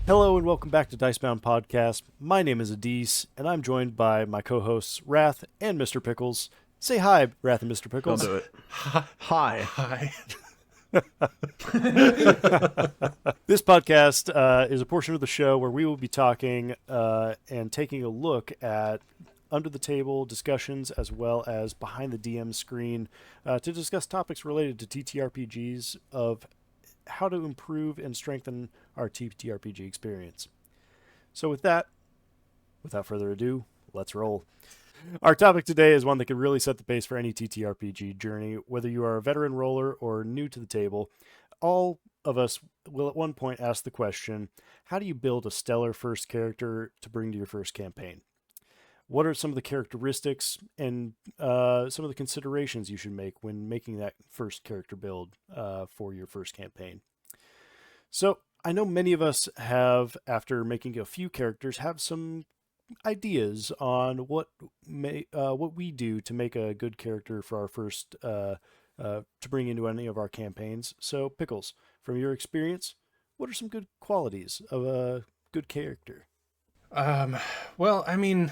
Hello and welcome back to DiceBound Podcast. My name is Adaece, and I'm joined by my co-hosts Rath and Mr. Pickles. Say hi, Rath and Mr. I'll Pickles. do it. Hi. Hi. This podcast is a portion of the show where we will be talking and taking a look at under-the-table discussions as well as behind the DM screen to discuss topics related to TTRPGs of how to improve and strengthen our TTRPG experience. So with that, without further ado, let's roll. Our topic today is one that could really set the pace for any TTRPG journey. Whether you are a veteran roller or new to the table, all of us will at one point ask the question, how do you build a stellar first character to bring to your first campaign? What are some of the characteristics and some of the considerations you should make when making that first character build for your first campaign? So I know many of us have, after making a few characters, have some ideas on what we do to make a good character for our first to bring into any of our campaigns. So Pickles, from your experience, what are some good qualities of a good character? Well, I mean,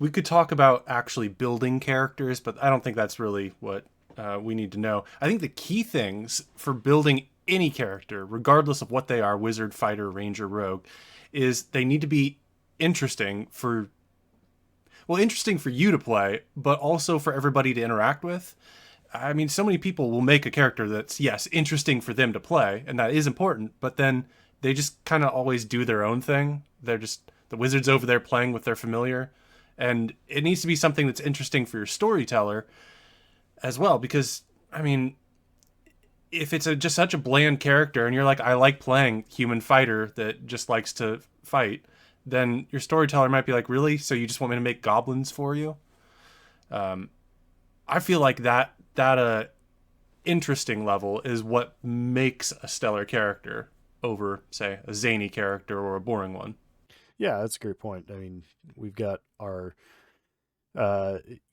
we could talk about actually building characters, but I don't think that's really what we need to know. I think the key things for building any character, regardless of what they are, wizard, fighter, ranger, rogue, is they need to be interesting for you to play, but also for everybody to interact with. I mean, so many people will make a character that's, yes, interesting for them to play, and that is important, but then they just kind of always do their own thing. They're just the wizard's over there playing with their familiar, and it needs to be something that's interesting for your storyteller as well, because, I mean, if it's just such a bland character and you're like, I like playing human fighter that just likes to fight, then your storyteller might be like, really? So you just want me to make goblins for you? I feel like that interesting level is what makes a stellar character over, say, a zany character or a boring one. Yeah, that's a great point. I mean, we've got our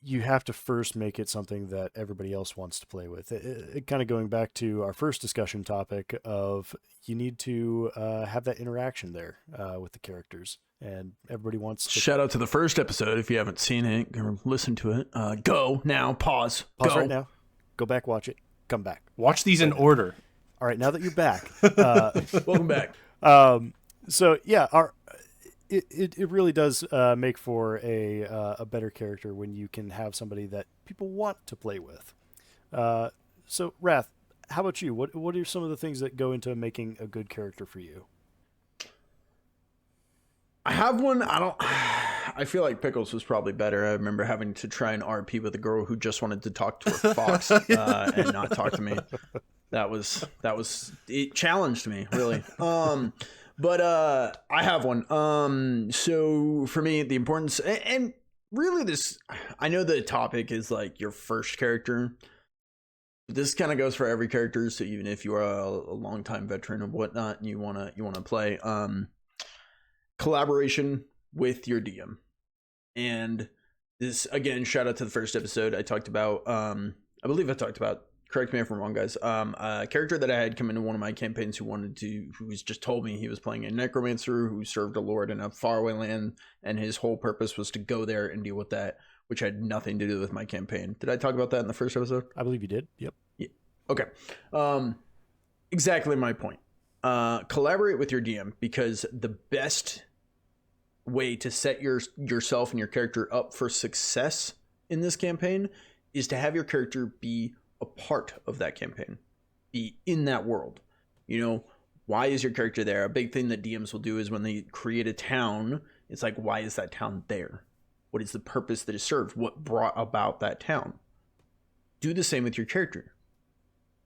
you have to first make it something that everybody else wants to play with. It kind of going back to our first discussion topic of you need to have that interaction there with the characters, and everybody wants to... Shout out to the first episode. If you haven't seen it or listened to it, go now. Pause Pause go. right now. Go back, watch it. Come back. Watch these in order. All right, now that you're back. Welcome back. So yeah, it really does make for a better character when you can have somebody that people want to play with. So Rath, how about you? What are some of the things that go into making a good character for you? I have one. I feel like Pickles was probably better. I remember having to try and RP with a girl who just wanted to talk to a fox and not talk to me. That was it challenged me, really. But I have one. So for me, the importance and really this, I know the topic is like your first character. This kind of goes for every character. So even if you are a longtime veteran and whatnot, and you wanna play, collaboration with your DM. And this, again, shout out to the first episode. I talked about, I believe I talked about, correct me if I'm wrong, guys, a character that I had come into one of my campaigns who was just told me he was playing a necromancer who served a lord in a faraway land, and his whole purpose was to go there and deal with that, which had nothing to do with my campaign. Did I talk about that in the first episode? I believe you did. Yep. Yeah. Okay. Exactly my point. Collaborate with your DM, because the best way to set yourself and your character up for success in this campaign is to have your character be a part of that campaign, be in that world. You know, why is your character there? A big thing that DMs will do is when they create a town, it's like, why is that town there? What is the purpose that is served? What brought about that town? Do the same with your character.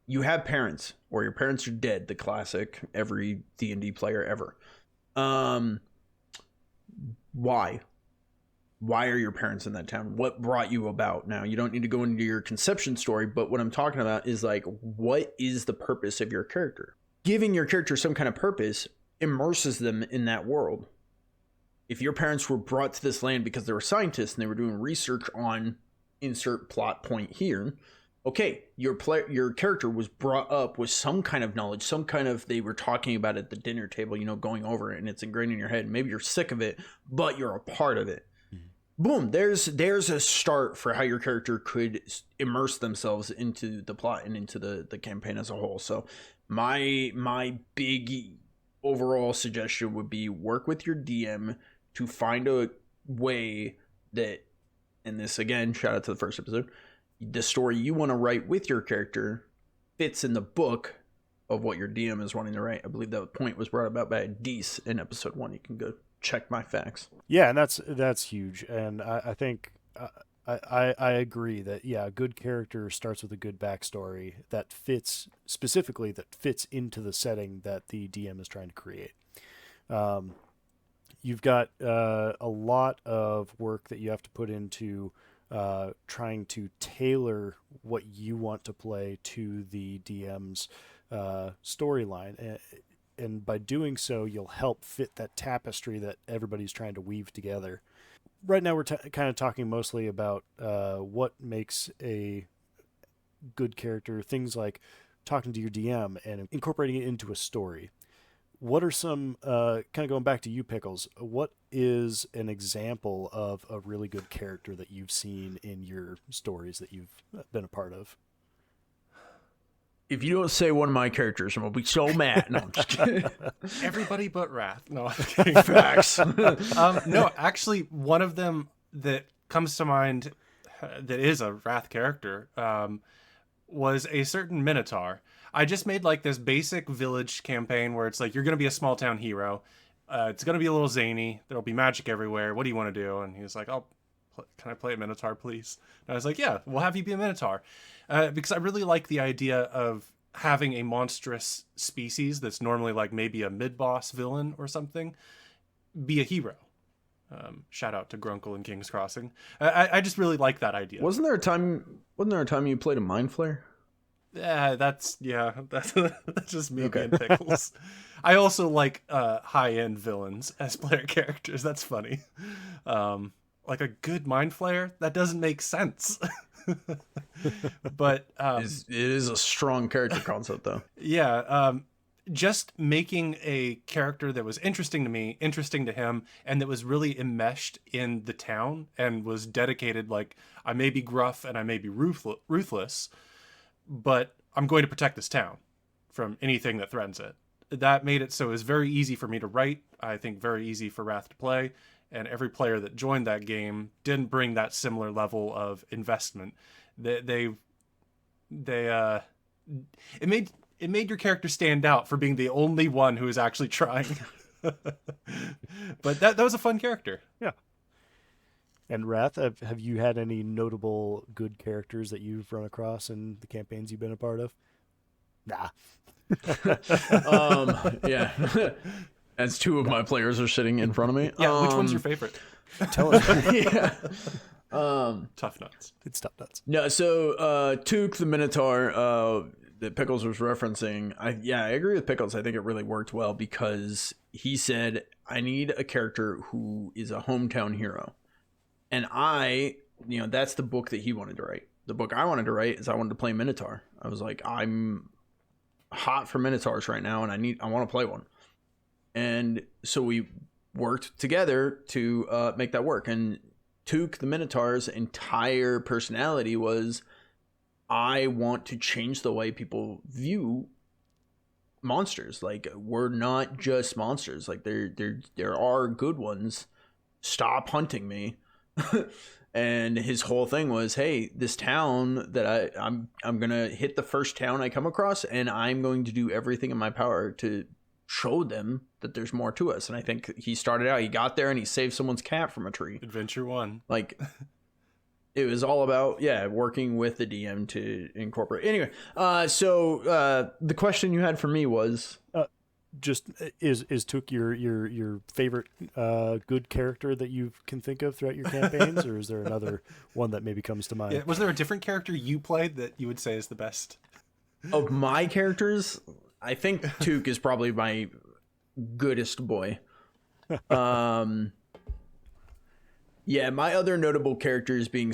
You have parents, or your parents are dead, the classic, every D&D player ever. Why? Why are your parents in that town? What brought you about? Now, you don't need to go into your conception story, but what I'm talking about is like, what is the purpose of your character? Giving your character some kind of purpose immerses them in that world. If your parents were brought to this land because they were scientists and they were doing research on insert plot point here, okay, your character was brought up with some kind of knowledge, some kind of, they were talking about it at the dinner table, going over it, and it's ingrained in your head. Maybe you're sick of it, but you're a part of it. Boom, there's a start for how your character could immerse themselves into the plot and into the campaign as a whole. So my big overall suggestion would be work with your DM to find a way that, and this again, shout out to the first episode, the story you want to write with your character fits in the book of what your DM is wanting to write. I believe that point was brought about by Adaece in episode 1. You can go check my facts. Yeah, and that's huge. And I think I agree that, a good character starts with a good backstory that fits into the setting that the DM is trying to create. You've got a lot of work that you have to put into trying to tailor what you want to play to the DM's storyline. And by doing so, you'll help fit that tapestry that everybody's trying to weave together. Right now, we're kind of talking mostly about what makes a good character, things like talking to your DM and incorporating it into a story. What are some, kind of going back to you, Pickles, what is an example of a really good character that you've seen in your stories that you've been a part of? If you don't say one of my characters, I'm going to be so mad. No, I'm just kidding. Everybody but Rath. No, I'm kidding. Facts. No, actually, one of them that comes to mind that is a Rath character was a certain Minotaur. I just made like this basic village campaign where it's like, you're going to be a small town hero. It's going to be a little zany. There'll be magic everywhere. What do you want to do? And he was like, can I play a Minotaur, please? And I was like, yeah, we'll have you be a Minotaur. Because I really like the idea of having a monstrous species that's normally like maybe a mid-boss villain or something be a hero. Shout out to Grunkle and King's Crossing. I just really like that idea. Wasn't there a time you played a Mind Flayer? That's just me being Pickles. I also like high-end villains as player characters. That's funny. Like a good Mind Flayer, that doesn't make sense. But it is a strong character concept, though. Yeah, just making a character that was interesting to me, interesting to him, and that was really enmeshed in the town and was dedicated. Like, I may be gruff and I may be ruthless, but I'm going to protect this town from anything that threatens it. That made it so it was very easy for me to write. I think very easy for Rath to play. And every player that joined that game didn't bring that similar level of investment. It made your character stand out for being the only one who was actually trying. But that was a fun character. Yeah. And Rath, have you had any notable good characters that you've run across in the campaigns you've been a part of? Nah. Yeah. As two of my players are sitting in front of me. Yeah, which one's your favorite? Tell us. Yeah. Tough nuts. It's tough nuts. No, so Took the Minotaur that Pickles was referencing, I agree with Pickles. I think it really worked well because he said, I need a character who is a hometown hero. And that's the book that he wanted to write. The book I wanted to write is I wanted to play Minotaur. I was like, I'm hot for Minotaurs right now, and I want to play one. And so we worked together to make that work. And Took the Minotaur's entire personality was, I want to change the way people view monsters. Like, we're not just monsters. Like, there are good ones. Stop hunting me. And his whole thing was, hey, this town that I'm gonna hit the first town I come across, and I'm going to do everything in my power to show them that there's more to us. And I think he got there and he saved someone's cat from a tree. Adventure 1. Like, it was all about working with the DM to incorporate. Anyway, so the question you had for me was, just is Took your favorite good character that you can think of throughout your campaigns, or is there another one that maybe comes to mind? Yeah, was there a different character you played that you would say is the best? Of my characters, I think Took is probably my goodest boy. My other notable characters being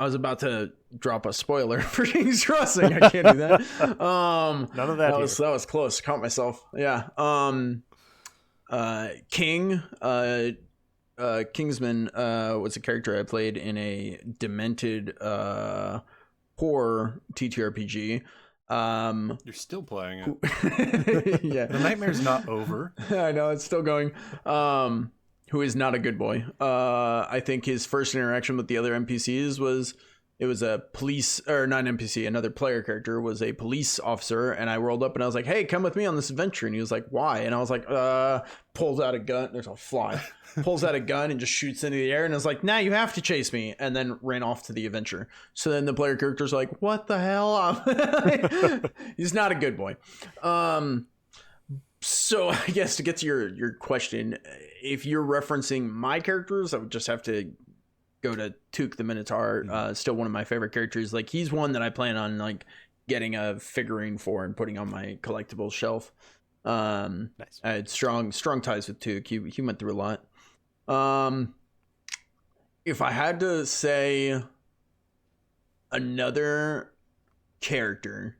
I was about to drop a spoiler for King's Crossing. I can't do that. None of that. That was close. Caught myself. Yeah. Kingsman was a character I played in a demented horror TTRPG. You're still playing it. Yeah. The nightmare's not over. I know, it's still going. Who is not a good boy. I think his first interaction with the other NPCs was a police, or not an NPC, another player character was a police officer, and I rolled up and I was like, hey, come with me on this adventure. And he was like, why? And I was like, pulls out a gun. There's a fly. Pulls out a gun and just shoots into the air, and I was like, nah, you have to chase me, and then ran off to the adventure. So then the player character's like, what the hell? He's not a good boy. So I guess to get to your question, if you're referencing my characters, I would just have to go to Took the Minotaur. Still one of my favorite characters. Like, he's one that I plan on like getting a figurine for and putting on my collectibles shelf. Nice. I had strong ties with Took. He went through a lot. If I had to say another character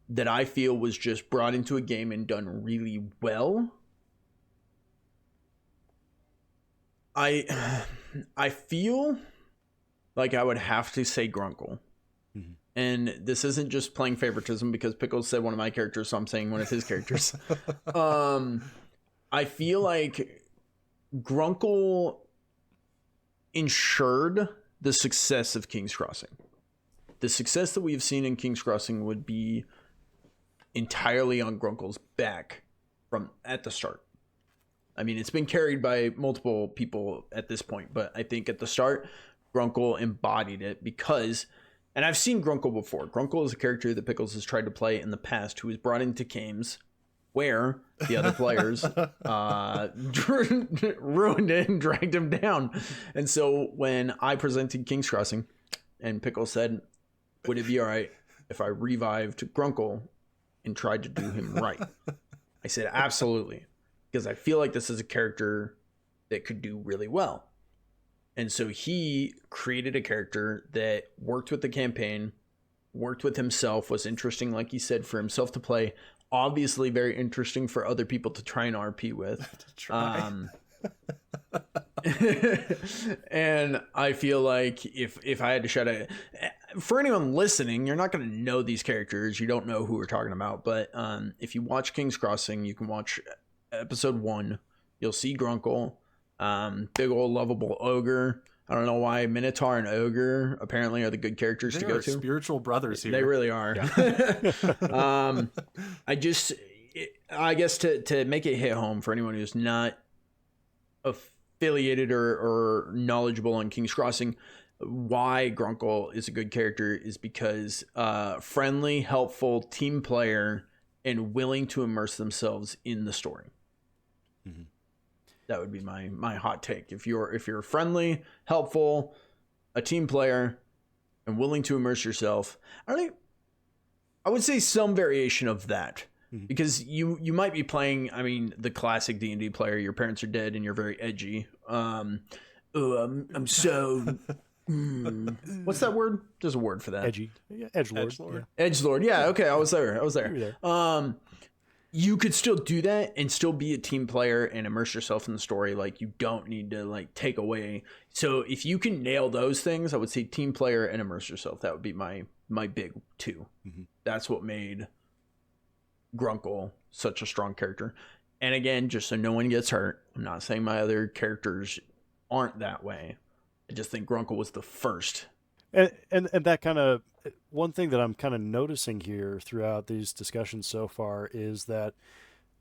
that I feel was just brought into a game and done really well, I feel like I would have to say Grunkle. Mm-hmm. And this isn't just playing favoritism because Pickles said one of my characters, so I'm saying one of his characters. I feel like Grunkle ensured the success of King's Crossing. The success that we've seen in King's Crossing would be entirely on Grunkle's back from at the start. I mean, it's been carried by multiple people at this point, but I think at the start, Grunkle embodied it because, and I've seen Grunkle before. Grunkle is a character that Pickles has tried to play in the past who was brought into games where the other players ruined it and dragged him down. And so when I presented King's Crossing and Pickles said, would it be all right if I revived Grunkle and tried to do him right? I said, absolutely. Because I feel like this is a character that could do really well. And so he created a character that worked with the campaign, worked with himself, was interesting, like he said, for himself to play. Obviously very interesting for other people to try and RP with. And I feel like if I had to shout out, for anyone listening, you're not going to know these characters. You don't know who we're talking about. But if you watch King's Crossing, you can watch episode 1. You'll see Grunkle, big old lovable ogre. I don't know why Minotaur and ogre apparently are the good characters to go to. Spiritual brothers here. They really are. Yeah. I guess to make it hit home for anyone who's not affiliated or knowledgeable on King's Crossing, why Grunkle is a good character is because friendly, helpful, team player, and willing to immerse themselves in the story. Mm-hmm. That would be my hot take. If you're friendly, helpful, a team player, and willing to immerse yourself, I would say some variation of that. Mm-hmm. Because you might be playing, I mean, the classic D&D player, your parents are dead and you're very edgy. I'm so... What's that word? There's a word for that. Edgy. Yeah, edgelord. Edgelord. Yeah, okay, I was there. You were there. You could still do that and still be a team player and immerse yourself in the story. Like, you don't need to like take away. So if you can nail those things, I would say team player and immerse yourself. That would be my big 2. Mm-hmm. That's what made Grunkle such a strong character. And again, just so no one gets hurt, I'm not saying my other characters aren't that way. I just think Grunkle was the first. And that kind of, one thing that I'm kind of noticing here throughout these discussions so far is that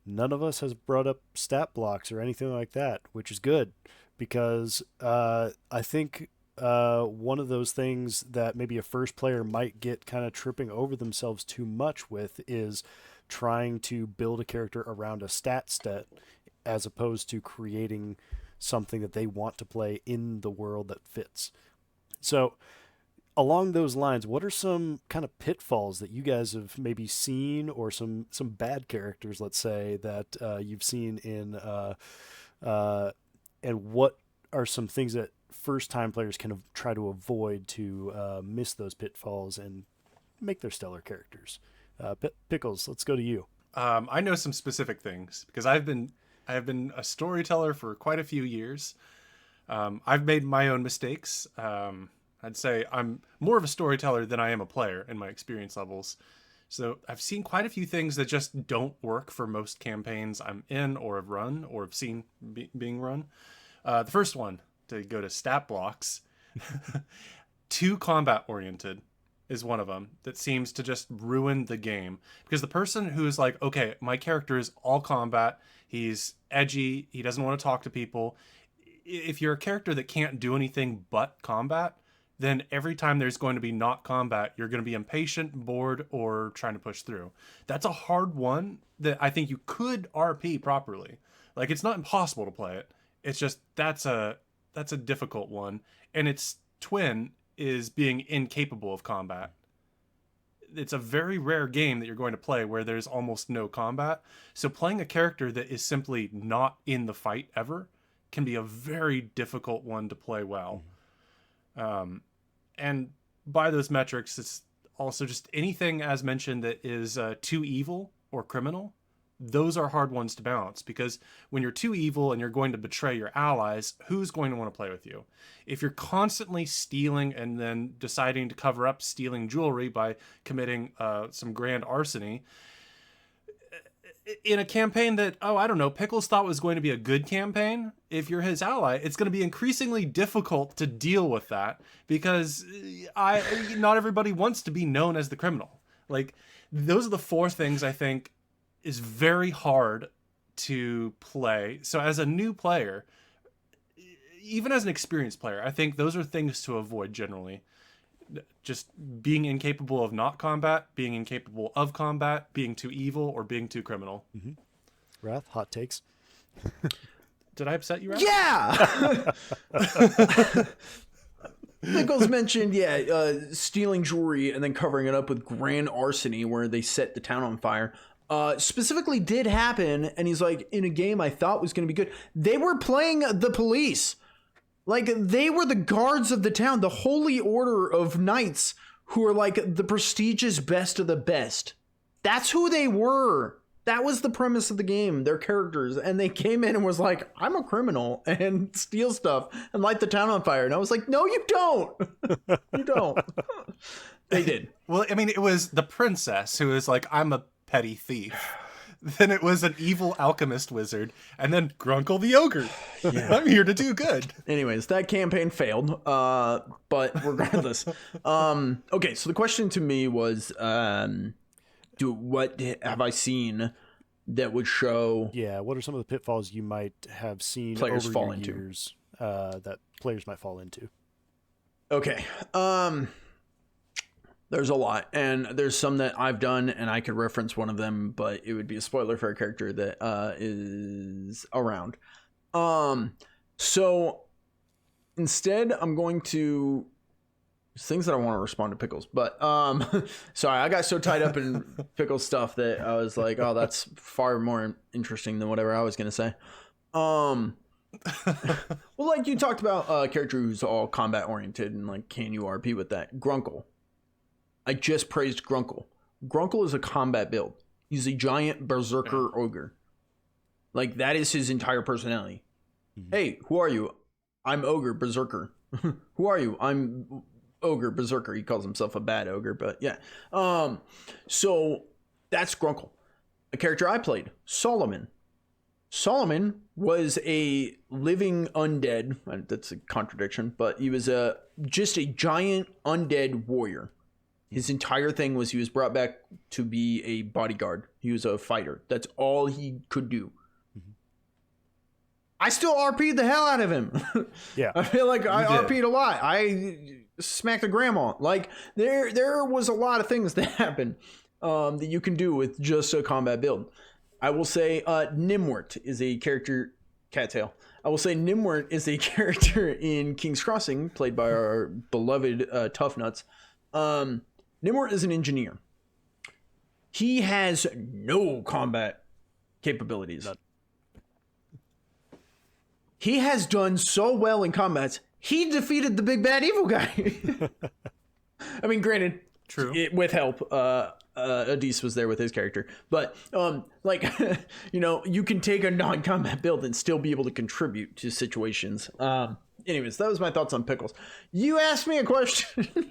none of us has brought up stat blocks or anything like that, which is good because I think one of those things that maybe a first player might get kind of tripping over themselves too much with is trying to build a character around a stat set as opposed to creating something that they want to play in the world that fits. So along those lines, what are some kind of pitfalls that you guys have maybe seen, or some bad characters, let's say, that you've seen in, and what are some things that first-time players can try to avoid to miss those pitfalls and make their stellar characters. Pickles, let's go to you. I know some specific things because I have been a storyteller for quite a few years. I've made my own mistakes. I'd say I'm more of a storyteller than I am a player in my experience levels. So I've seen quite a few things that just don't work for most campaigns I'm in or have run or have seen being run. The first one, to go to stat blocks, too combat oriented is one of them that seems to just ruin the game. Because the person who's like, okay, my character is all combat, he's edgy, he doesn't want to talk to people. If you're a character that can't do anything but combat, then every time there's going to be not combat, you're going to be impatient, bored, or trying to push through. That's a hard one that I think you could RP properly. Like, it's not impossible to play it. It's just that's a difficult one. And its twin is being incapable of combat. It's a very rare game that you're going to play where there's almost no combat. So playing a character that is simply not in the fight ever can be a very difficult one to play well. And by those metrics, it's also just anything, as mentioned, that is too evil or criminal. Those are hard ones to balance, because when you're too evil and you're going to betray your allies, who's going to want to play with you? If you're constantly stealing and then deciding to cover up stealing jewelry by committing some grand larceny, in a campaign that, I don't know, Pickles thought was going to be a good campaign, if you're his ally, it's going to be increasingly difficult to deal with that, because not everybody wants to be known as the criminal. Like, those are the four things I think is very hard to play. So as a new player, even as an experienced player, I think those are things to avoid generally. Just being incapable of not combat, being incapable of combat, being too evil, or being too criminal. Mm-hmm. Rath, hot takes. Did I upset you, Rath? Yeah! Pickles mentioned, stealing jewelry and then covering it up with grand larceny where they set the town on fire. Specifically did happen, and he's like, in a game I thought was going to be good. They were playing the police. Like, they were the guards of the town, the holy order of knights who are like the prestigious best of the best. That's who they were. That was the premise of the game, their characters. And they came in and was like, I'm a criminal, and steal stuff and light the town on fire. And I was like, no, you don't. You don't. They did. Well, I mean, it was the princess who was like, I'm a petty thief. Then it was an evil alchemist wizard, and then Grunkle the ogre. Yeah. I'm here to do good. Anyways, that campaign failed. But regardless, okay. So the question to me was, what have I seen that would show? Yeah, what are some of the pitfalls you might have seen players over fall your into years that players might fall into? Okay. There's a lot, and there's some that I've done, and I could reference one of them, but it would be a spoiler for a character that is around. So instead, I'm going to things that I want to respond to Pickles, but sorry, I got so tied up in Pickles stuff that I was like, oh, that's far more interesting than whatever I was going to say. Well, like you talked about a character who's all combat oriented, and like, can you RP with that? Grunkle. I just praised Grunkle. Grunkle is a combat build. He's a giant berserker ogre. Like, that is his entire personality. Mm-hmm. Hey, who are you? I'm ogre berserker. Who are you? I'm ogre berserker. He calls himself a bad ogre, but yeah. So that's Grunkle. A character I played, Solomon. Solomon was a living undead. That's a contradiction, but he was just a giant undead warrior. His entire thing was he was brought back to be a bodyguard. He was a fighter. That's all he could do. Mm-hmm. I still RP'd the hell out of him. Yeah. I feel like I RP'd a lot. I smacked a grandma. Like, there was a lot of things that happened that you can do with just a combat build. I will say Nimwort is a character... Cattail. I will say Nimwort is a character in King's Crossing, played by our beloved Tough Nuts. Nimwort is an engineer. He has no combat capabilities. He has done so well in combats, he defeated the big bad evil guy. I mean, granted, True. with help. Adaece was there with his character, but like you can take a non-combat build and still be able to contribute to situations. Anyways, that was my thoughts on Pickles. You asked me a question.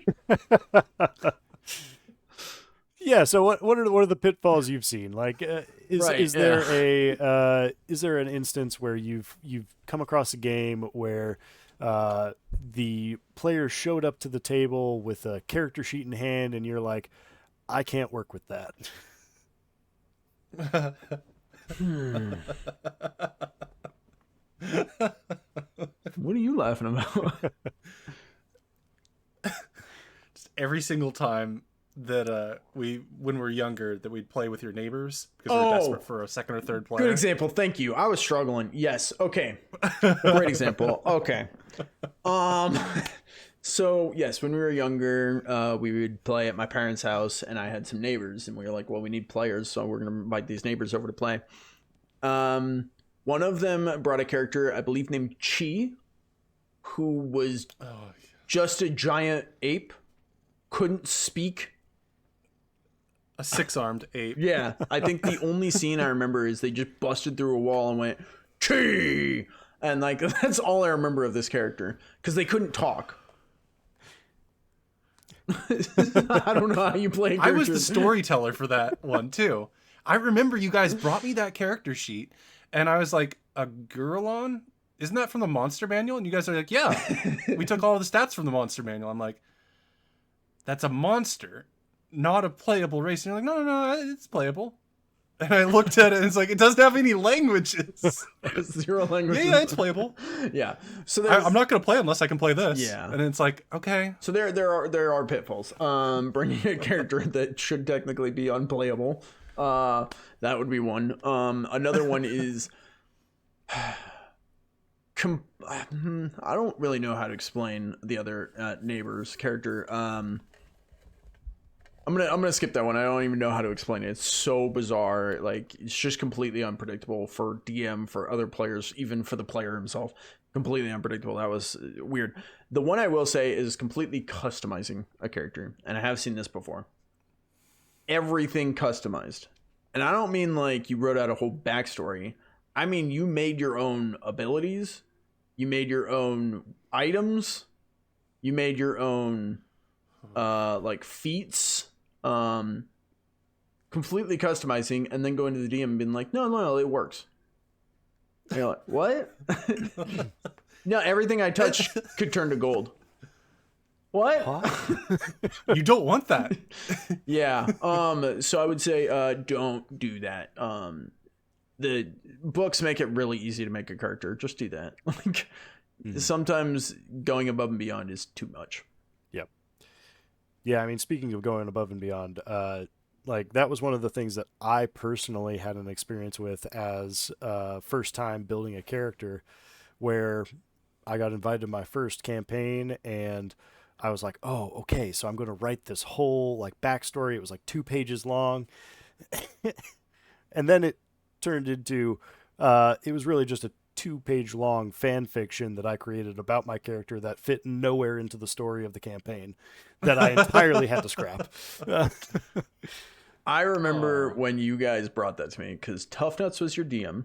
Yeah. So what are the pitfalls you've seen? Like, is there an instance where you've come across a game where the player showed up to the table with a character sheet in hand, and you're like, I can't work with that. What are you laughing about? Just every single time that when we were younger, that we'd play with your neighbors because we were desperate for a second or third player. Good example. Thank you. I was struggling. Yes. Okay. Great example. Okay. So yes, when we were younger, we would play at my parents' house, and I had some neighbors, and we were like, well, we need players, so we're going to invite these neighbors over to play. One of them brought a character, I believe, named Chi, who was just a giant ape, couldn't speak. A 6-armed ape. Yeah, I think the only scene I remember is they just busted through a wall and went, Chi! And like, that's all I remember of this character, because they couldn't talk. I don't know how you play characters. I was the storyteller for that one too. I remember you guys brought me that character sheet, and I was like, a Gurlon? Isn't that from the Monster Manual? And you guys are like, yeah, we took all the stats from the Monster Manual. I'm like, that's a monster, not a playable race. And you're like, no, it's playable. And I looked at it, and it's like, it doesn't have any languages. 0 languages. Yeah, it's playable. Yeah. So I'm not going to play unless I can play this. Yeah. And it's like, okay. So there are pitfalls. Bringing a character that should technically be unplayable. That would be one. Another one is, I don't really know how to explain the other neighbor's character. I'm gonna skip that one. I don't even know how to explain it. It's so bizarre. Like, it's just completely unpredictable for DM, for other players, even for the player himself. Completely unpredictable. That was weird. The one I will say is completely customizing a character, and I have seen this before. Everything customized, and I don't mean like you wrote out a whole backstory. I mean you made your own abilities, you made your own items, you made your own like feats. Completely customizing, and then going to the DM and being like, no, it works. And you're like, what? No, everything I touch could turn to gold. What? You don't want that. Yeah. So I would say don't do that. The books make it really easy to make a character. Just do that. Like, sometimes going above and beyond is too much. Yeah, I mean, speaking of going above and beyond, like, that was one of the things that I personally had an experience with as first time building a character, where I got invited to my first campaign, and I was like, oh, okay, so I'm going to write this whole like backstory. It was like 2 pages long. And then it turned into, it was really just a 2-page long fan fiction that I created about my character that fit nowhere into the story of the campaign, that I entirely had to scrap. I remember when you guys brought that to me, because Tough Nuts was your DM.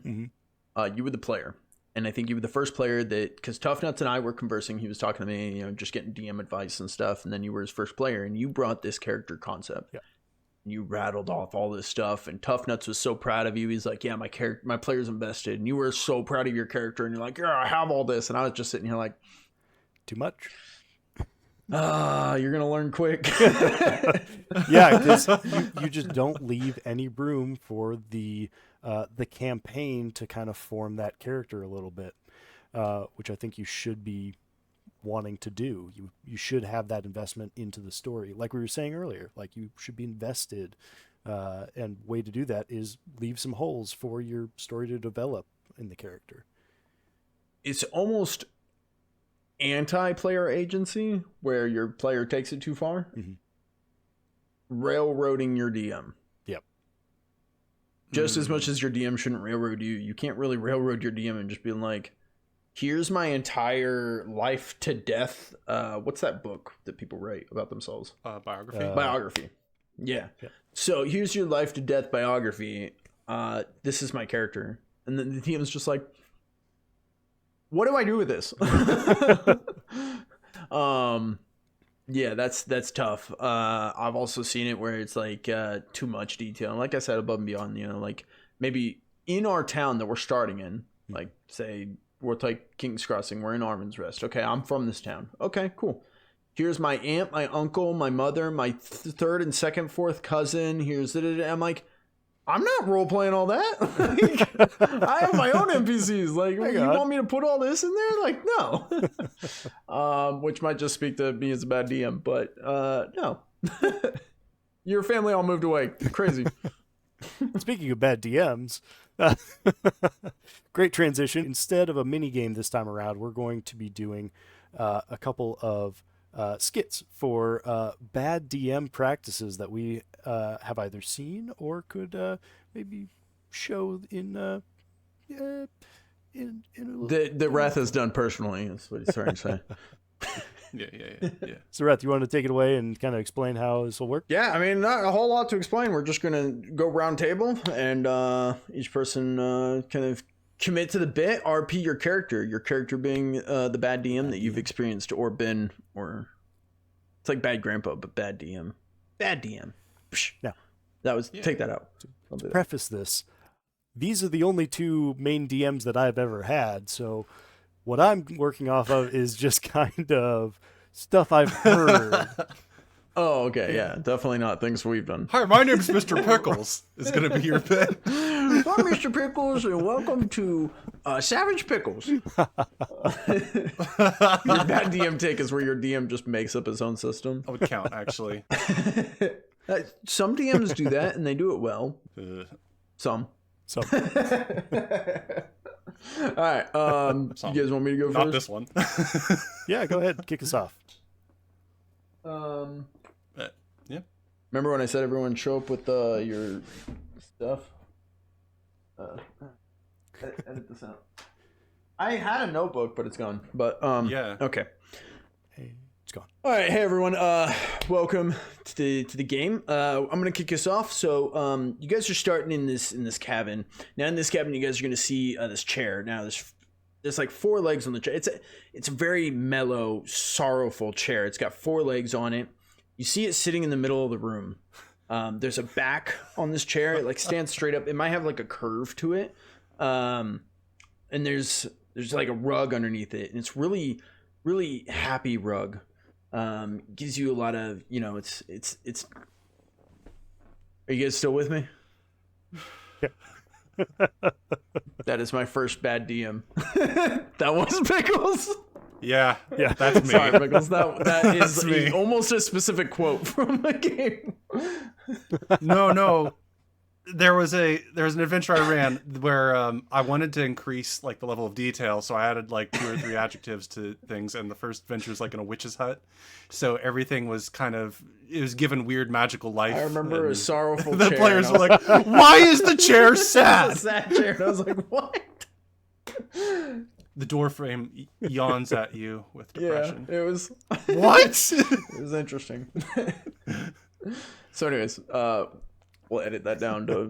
Mm-hmm. You were the player. And I think you were the first player that, because Tough Nuts and I were conversing, he was talking to me, just getting DM advice and stuff. And then you were his first player, and you brought this character concept. Yeah. You rattled off all this stuff, and Tough Nuts was so proud of you. He's like, yeah, my player's invested. And you were so proud of your character, and you're like, yeah, I have all this. And I was just sitting here like, too much. You're going to learn quick. Yeah, because you just don't leave any room for the campaign to kind of form that character a little bit, which I think you should be wanting to do. You should have that investment into the story, like we were saying earlier. Like, you should be invested, and way to do that is leave some holes for your story to develop in the character. It's almost anti-player agency, where your player takes it too far. Mm-hmm. Railroading your DM. Yep. Just as much as your DM shouldn't railroad you, you can't really railroad your DM and just be like, here's my entire life to death. What's that book that people write about themselves? Biography. Biography. Yeah. So here's your life to death biography. This is my character. And then the DM's just like, what do I do with this? Yeah, that's tough. I've also seen it where it's like too much detail. And like I said, above and beyond, like maybe in our town that we're starting in, like say we're like King's Crossing, we're in Armin's Rest. Okay, I'm from this town. Okay, cool. Here's my aunt, my uncle, my mother, my third and second, fourth cousin. Here's I'm like, I'm not role playing all that. Like, I have my own NPCs. Like, you want me to put all this in there? Like, no. Which might just speak to me as a bad DM, but no. Your family all moved away. Crazy. Speaking of bad DMs, great transition. Instead of a mini game this time around, we're going to be doing a couple of skits for bad DM practices that we have either seen or could maybe show in a that Rath has done personally. That's what he's trying to say. Yeah. So Rath, you want to take it away and kind of explain how this will work? Yeah, I mean, not a whole lot to explain. We're just gonna go round table, and each person kind of commit to the bit. RP your character being the bad DM that you've experienced or been, or it's like bad grandpa, but bad DM. Bad DM. Now, that was take that out. To preface this, these are the only two main DMs that I've ever had, so what I'm working off of is just kind of stuff I've heard. Oh, okay, yeah, definitely not things we've done. Hi, my name's Mr. Pickles. Is going to be your bit. I'm Mr. Pickles, and welcome to Savage Pickles. Your bad DM take is where your DM just makes up his own system. I would count, actually. Some DMs do that, and they do it well. Some. All right. You guys want me to go first? Not this one. Yeah, go ahead. Kick us off. Yeah. Remember when I said everyone show up with your stuff? Edit this out. I had a notebook, but it's gone. But yeah. Okay. Hey, it's gone. All right, hey everyone. Welcome to the game. I'm gonna kick us off. So you guys are starting in this cabin. Now in this cabin, you guys are gonna see this chair. Now there's like 4 legs on the chair. It's a very mellow, sorrowful chair. It's got 4 legs on it. You see it sitting in the middle of the room. There's a back on this chair. It like stands straight up. It might have like a curve to it. And there's like a rug underneath it, and it's really, really happy rug. Gives you a lot of, it's Are you guys still with me? Yeah. That is my first bad DM. That was Pickles. Yeah, that's me. Sorry, Pickles. That is almost a specific quote from a game. No. There was an adventure I ran where I wanted to increase like the level of detail, so I added like 2 or 3 adjectives to things, and the first adventure was like in a witch's hut, so everything was it was given weird magical life. I remember a sorrowful the chair. The players were like, "Why is the chair sad?" It's a sad chair. And I was like, "What?" The door frame yawns at you with depression. Yeah, it was. What? It was interesting. So, anyways, we'll edit that down to,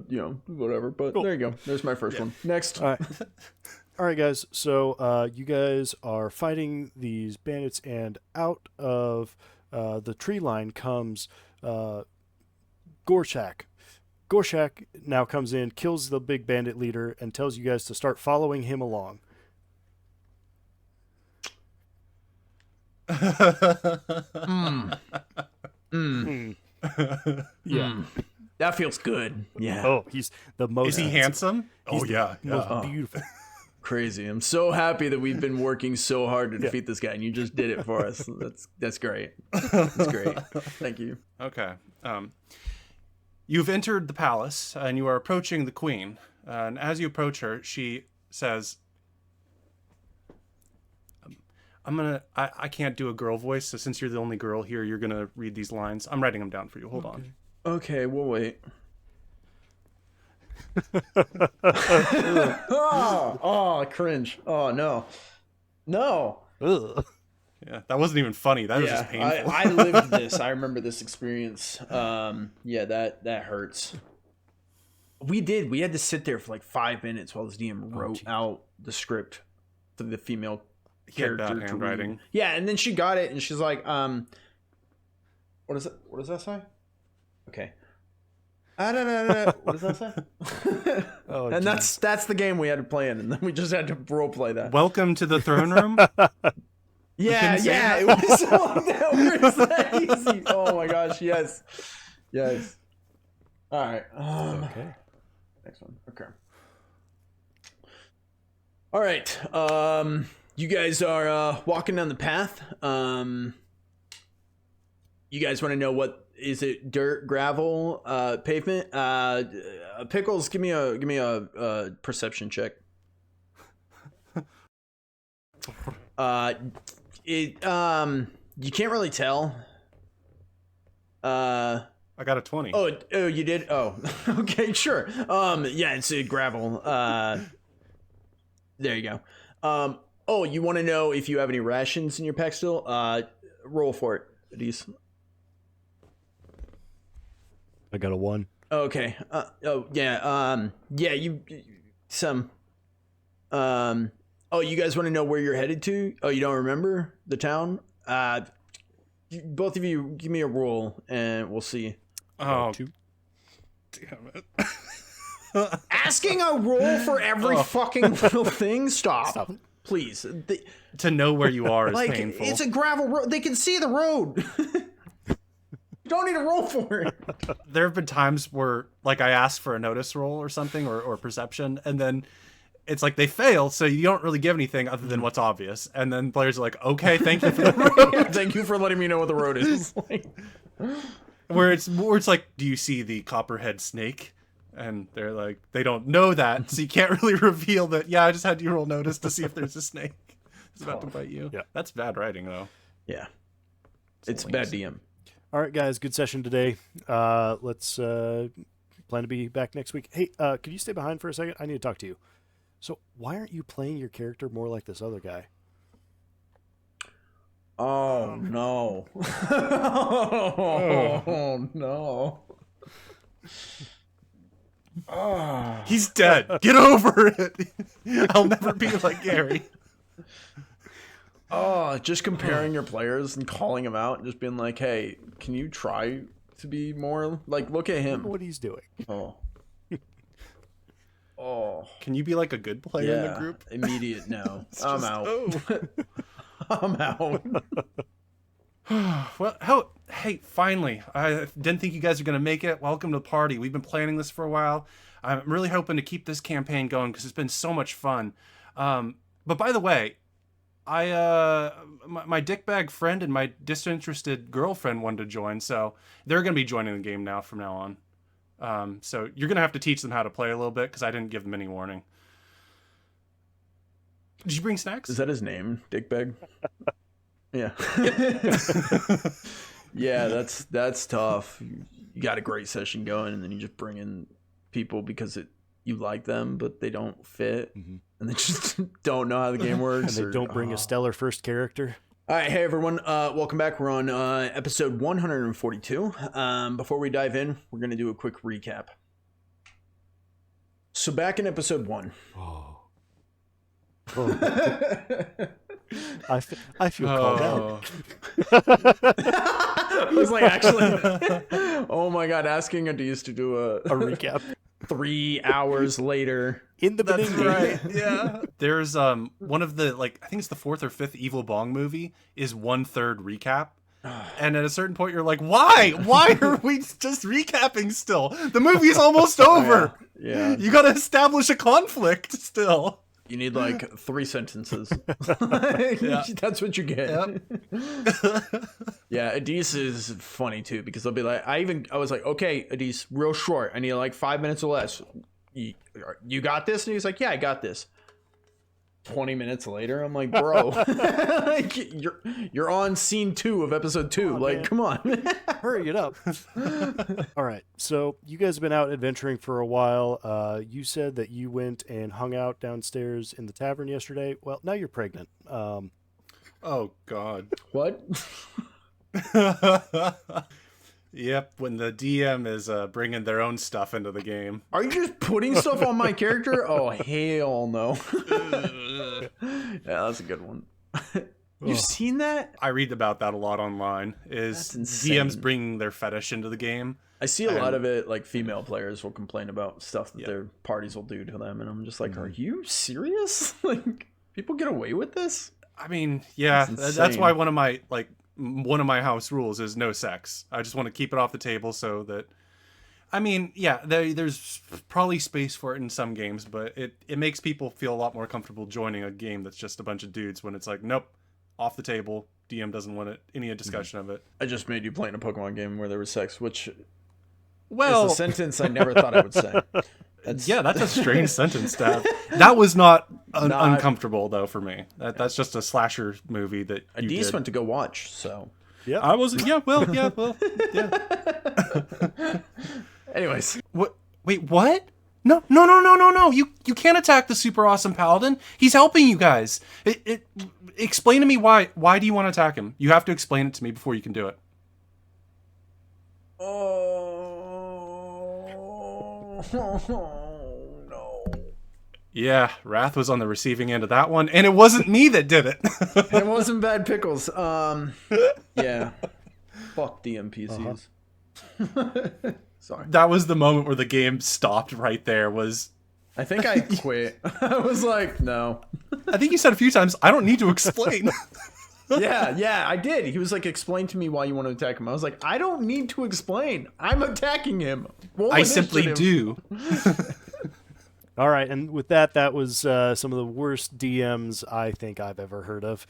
whatever. But cool. There you go. There's my first one. Next. All right, guys. So you guys are fighting these bandits, and out of the tree line comes Gorshak. Gorshak now comes in, kills the big bandit leader, and tells you guys to start following him along. Yeah. That feels good. Yeah. Oh, he's the most. Is he handsome? He's yeah. Most beautiful. Crazy. I'm so happy that we've been working so hard to defeat this guy, and you just did it for us. That's great. That's great. Thank you. Okay. You've entered the palace, and you are approaching the queen. And as you approach her, she says, I can't do a girl voice, so since you're the only girl here, you're going to read these lines. I'm writing them down for you. Hold on. Okay, we'll wait. Cringe. Oh, no. No. Ugh. Yeah, that wasn't even funny. That was just painful. I lived this. I remember this experience. Yeah, that hurts. We had to sit there for like 5 minutes while this DM wrote out the script for the female character to read. Yeah, and then she got it and she's like, what does that say? Okay. What does that say? And that's the game we had to play in, and then we just had to role play that. Welcome to the throne room. Yeah, it was that easy. Oh my gosh, yes. All right. Okay. Next one. Okay. All right. You guys are walking down the path. You guys want to know what is it? Dirt, gravel, pavement? Pickles, give me a perception check. You can't really tell. I got a 20. Oh, you did? Oh, okay, sure. Yeah, it's gravel. There you go. Oh, you want to know if you have any rations in your pack still? Roll for it, Adaece. I got a 1. Okay. Yeah. You some. Oh, you guys want to know where you're headed to? Oh, you don't remember the town? Both of you, give me a roll, and we'll see. Oh, 2. Damn it! Asking a roll for every fucking little thing. Stop. Please. To know where you are is like, painful. It's a gravel road. They can see the road. You don't need a roll for it. There have been times where, like, I asked for a notice roll or something, or perception, and then it's like they fail, so you don't really give anything other than what's obvious. And then players are like, okay, thank you for the road. Thank you for letting me know what the road is. where it's like, do you see the copperhead snake? And they're like, they don't know that, so you can't really reveal that. Yeah, I just had you roll notice to see if there's a snake. It's about to bite you. Yeah. That's bad writing, though. Yeah. It's bad DM. All right, guys, good session today. Let's plan to be back next week. Hey, could you stay behind for a second? I need to talk to you. So why aren't you playing your character more like this other guy? Oh, no. Oh, no. Oh. He's dead. Get over it. I'll never be like Gary. Oh, just comparing your players and calling them out and just being like, hey, can you try to be more like, look at him. Look what he's doing. Oh. Oh. Can you be like a good player in the group? Immediate no. I'm out. I'm out. Well, hey, finally. I didn't think you guys were going to make it. Welcome to the party. We've been planning this for a while. I'm really hoping to keep this campaign going because it's been so much fun. But by the way, my dickbag friend and my disinterested girlfriend wanted to join, so they're going to be joining the game now from now on. So you're going to have to teach them how to play a little bit because I didn't give them any warning. Did you bring snacks? Is that his name? Dickbag? Yeah. Yeah, that's tough. You got a great session going, and then you just bring in people because you like them, but they don't fit, and they just don't know how the game works. And they don't bring a stellar first character. All right, hey everyone, welcome back. We're on episode 142. Before we dive in, we're going to do a quick recap. So back in episode 1. I feel called out. I was like, actually, oh my god, asking Adaece to do a recap 3 hours later. In the That's beginning. right. Yeah. There's one of the, like, I think it's the 4th or 5th Evil Bong movie is 1/3 recap. And at a certain point you're like, why are we just recapping still? The movie's almost over. Yeah. You got to establish a conflict still. You need like 3 sentences. Yeah. That's what you get. Yep. Yeah, Adaece is funny too because they'll be like, I was like, okay, Adaece, real short. I need like 5 minutes or less. You got this? And he's like, yeah, I got this. 20 minutes later. I'm like, bro, like, you're on scene 2 of episode 2. on, like, man. come on. Hurry it up. All right. So you guys have been out adventuring for a while. You said that you went and hung out downstairs in the tavern yesterday. Well, now you're pregnant. Oh, God. What? Yep, when the DM is bringing their own stuff into the game. Are you just putting stuff on my character? Oh, hell no. Yeah, that's a good one. You've seen that? I read about that a lot online, is That's insane. DMs bringing their fetish into the game. I see a lot of it, like female players will complain about stuff that Yeah. their parties will do to them. And I'm just like, are you serious? Like, people get away with this? I mean, yeah, That's that's why insane. one of my house rules is no sex. I just want to keep it off the table so that, I mean, yeah, there's probably space for it in some games, but it makes people feel a lot more comfortable joining a game that's just a bunch of dudes when it's like, nope, off the table. DM doesn't want any discussion of it. I just made you play in a Pokemon game where there was sex, which Well, is a sentence I never thought I would say. that's a strange sentence to have. That was not, Not- uncomfortable though for me. That's just a slasher movie that you Adaece did. went to go watch, so. Yeah. I wasn't. Yeah. Well. Yeah. Anyways, What? Wait. What? No. You can't attack the super awesome paladin. He's helping you guys. Explain to me why. Why do you want to attack him? You have to explain it to me before you can do it. no. Yeah, Rath was on the receiving end of that one, and it wasn't me that did it. It wasn't bad pickles. Yeah. Fuck DMPCs. Sorry. That was the moment where the game stopped right there. I think I quit. I was like, no. I think you said a few times, I don't need to explain. Yeah, I did. He was like, explain to me why you want to attack him. I was like, I don't need to explain. I'm attacking him. Roll I simply initiative. do. All right, and with that, that was some of the worst DMs I think I've ever heard of.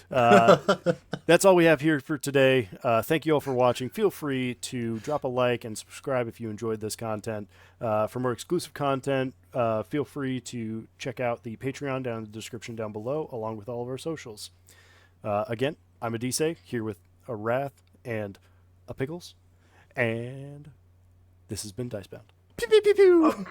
That's all we have here for today. Thank you all for watching. Feel free to drop a like and subscribe if you enjoyed this content. For more exclusive content, feel free to check out the Patreon down in the description down below, along with all of our socials. Again, I'm Adaece, here with a Rath and a Pickles, and this has been DiceBound. Pew, pew, pew, pew. Oh,